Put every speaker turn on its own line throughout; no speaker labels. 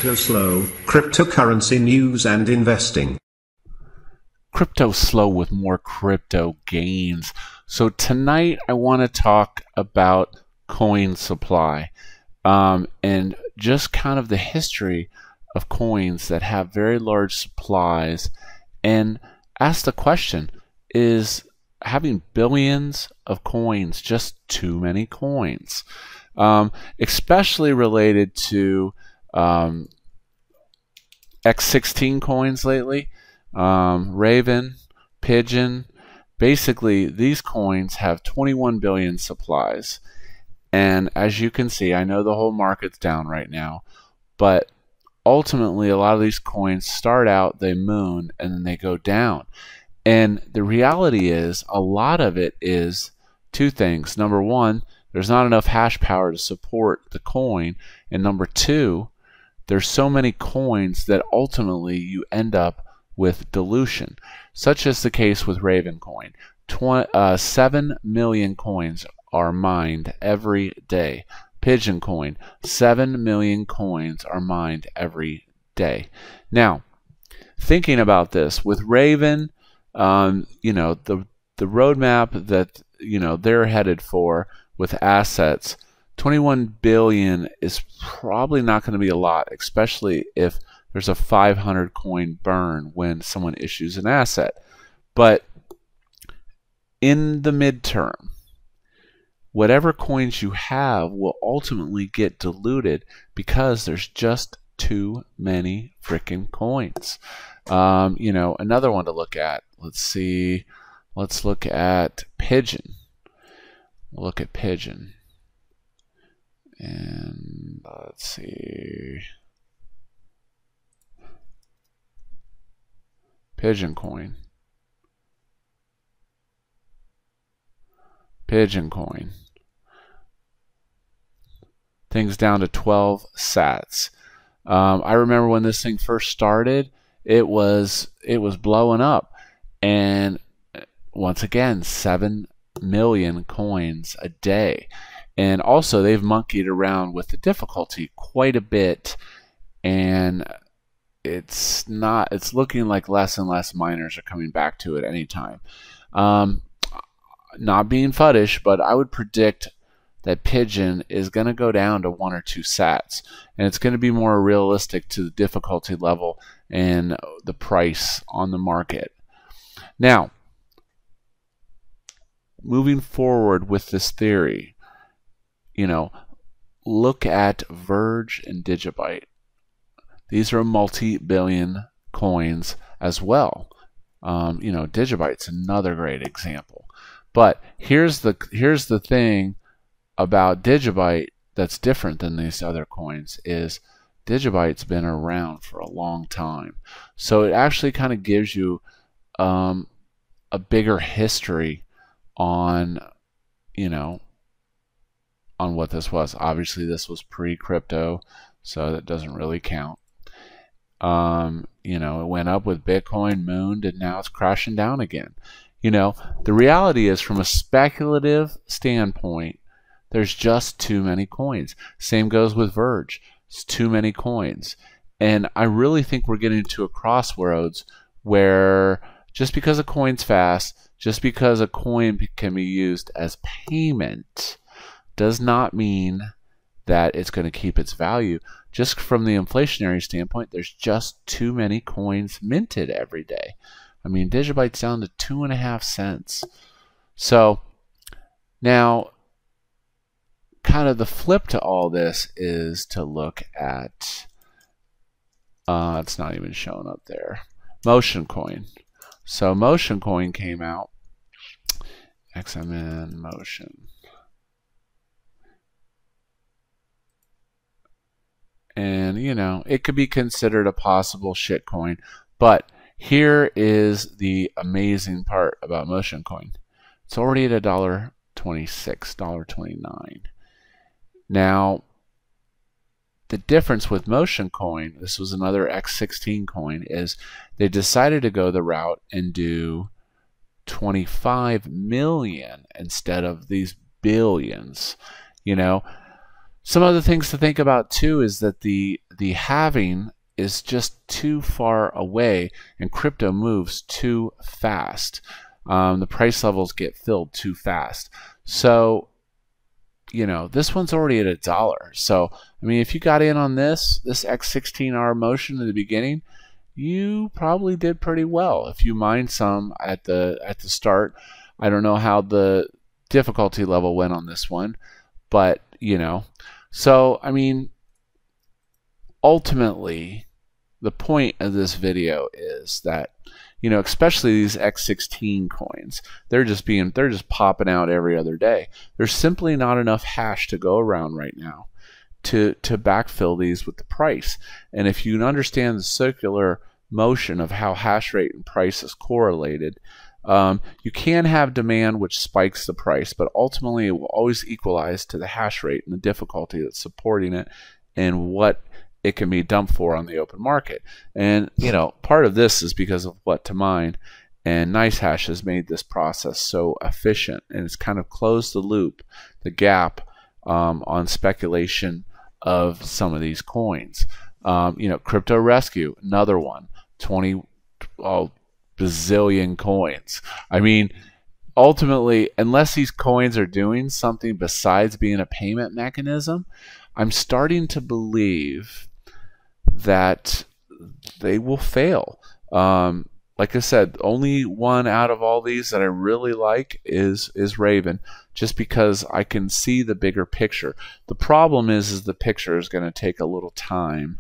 CryptoSlo, cryptocurrency news and investing.
CryptoSlo with more crypto gains. So tonight I want to talk about coin supply and just kind of the history of coins that have very large supplies, and ask the question, is having billions of coins just too many coins? Especially related to X16 coins lately, Raven, Pigeon. Basically, these coins have 21 billion supplies. And as you can see, I know the whole market's down right now, but ultimately a lot of these coins start out, they moon, and then they go down. And the reality is, a lot of it is two things. Number one, there's not enough hash power to support the coin. And number two, there's so many coins that ultimately you end up with dilution, such as the case with Raven coin. 7 million coins are mined every day. Pigeon coin, 7 million coins are mined every day. Now, thinking about this with Raven, the roadmap that they're headed for with assets, 21 billion is probably not going to be a lot, especially if there's a 500 coin burn when someone issues an asset. But in the midterm, whatever coins you have will ultimately get diluted because there's just too many freaking coins. Another one to look at. Let's see. Let's look at Pigeon. We'll look at Pigeon. And let's see. Pigeon coin. Pigeon coin. Things down to 12 sats. I remember when this thing first started, it was blowing up, and once again, 7 million coins a day. And also, they've monkeyed around with the difficulty quite a bit, and it's looking like less and less miners are coming back to it anytime. Not being fuddish, but I would predict that Pigeon is going to go down to 1 or 2 sats, and it's going to be more realistic to the difficulty level and the price on the market. Now, moving forward with this theory, look at Verge and Digibyte. These are multi-billion coins as well. Digibyte's another great example. But here's the thing about Digibyte that's different than these other coins is Digibyte's been around for a long time. So it actually kind of gives you a bigger history on, on what this was. Obviously, this was pre-crypto, so that doesn't really count. It went up with Bitcoin, mooned, and now it's crashing down again. The reality is, from a speculative standpoint, there's just too many coins. Same goes with Verge. It's too many coins. And I really think we're getting to a crossroads where just because a coin's fast, just because a coin can be used as payment, does not mean that it's going to keep its value. Just from the inflationary standpoint, there's just too many coins minted every day. I mean, Digibyte's down to 2.5 cents. So now, kind of the flip to all this is to look at, it's not even showing up there, Motion Coin. So Motion Coin came out, XMN Motion. And, it could be considered a possible shitcoin, but here is the amazing part about Motion Coin. It's already at $1.26, $1.29. Now, the difference with Motion Coin, this was another X16 coin, is they decided to go the route and do 25 million instead of these billions. Some other things to think about too is that the halving is just too far away, and crypto moves too fast. The price levels get filled too fast. So, you know, this one's already at $1. So, I mean, if you got in on this X16R motion at the beginning, you probably did pretty well. If you mined some at the start, I don't know how the difficulty level went on this one, but you know, so I mean, ultimately, the point of this video is that, you know, especially these X16 coins, they're just popping out every other day. There's simply not enough hash to go around right now to backfill these with the price. And if you understand the circular motion of how hash rate and price is correlated, you can have demand which spikes the price, but ultimately it will always equalize to the hash rate and the difficulty that's supporting it and what it can be dumped for on the open market. And you know, part of this is because of what to mine, and NiceHash has made this process so efficient, and it's kind of closed the loop, the gap on speculation of some of these coins. You know, Crypto Rescue, another one, 20 bazillion coins. I mean, ultimately, unless these coins are doing something besides being a payment mechanism, I'm starting to believe that they will fail. Like I said, only one out of all these that I really like is Raven, just because I can see the bigger picture. The problem is the picture is going to take a little time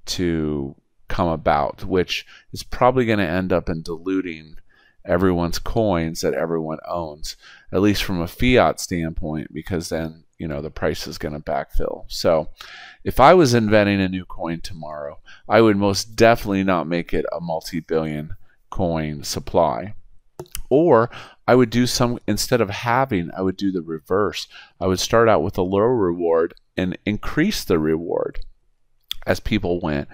to come about, which is probably going to end up in diluting everyone's coins that everyone owns, at least from a fiat standpoint, because then, you know, the price is going to backfill. So if I was inventing a new coin tomorrow, I would most definitely not make it a multi-billion coin supply. Or I would do some, instead of halving, I would do the reverse. I would start out with a low reward and increase the reward as people went.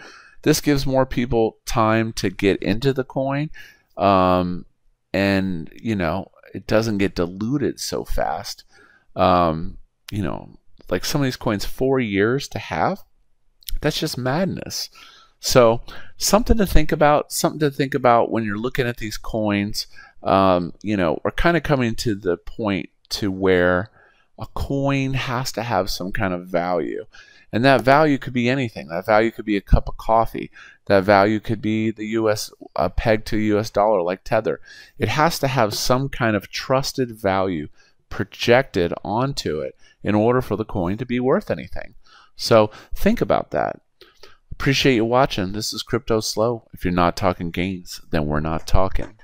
This gives more people time to get into the coin, and you know, it doesn't get diluted so fast. You know, like some of these coins, 4 years to have, that's just madness. So something to think about, when you're looking at these coins. You know, we're kind of coming to the point to where a coin has to have some kind of value. And that value could be anything. That value could be a cup of coffee. That value could be the US, peg to US dollar like Tether. It has to have some kind of trusted value projected onto it in order for the coin to be worth anything. So think about that. Appreciate you watching. This is CryptoSlo. If you're not talking gains, then we're not talking.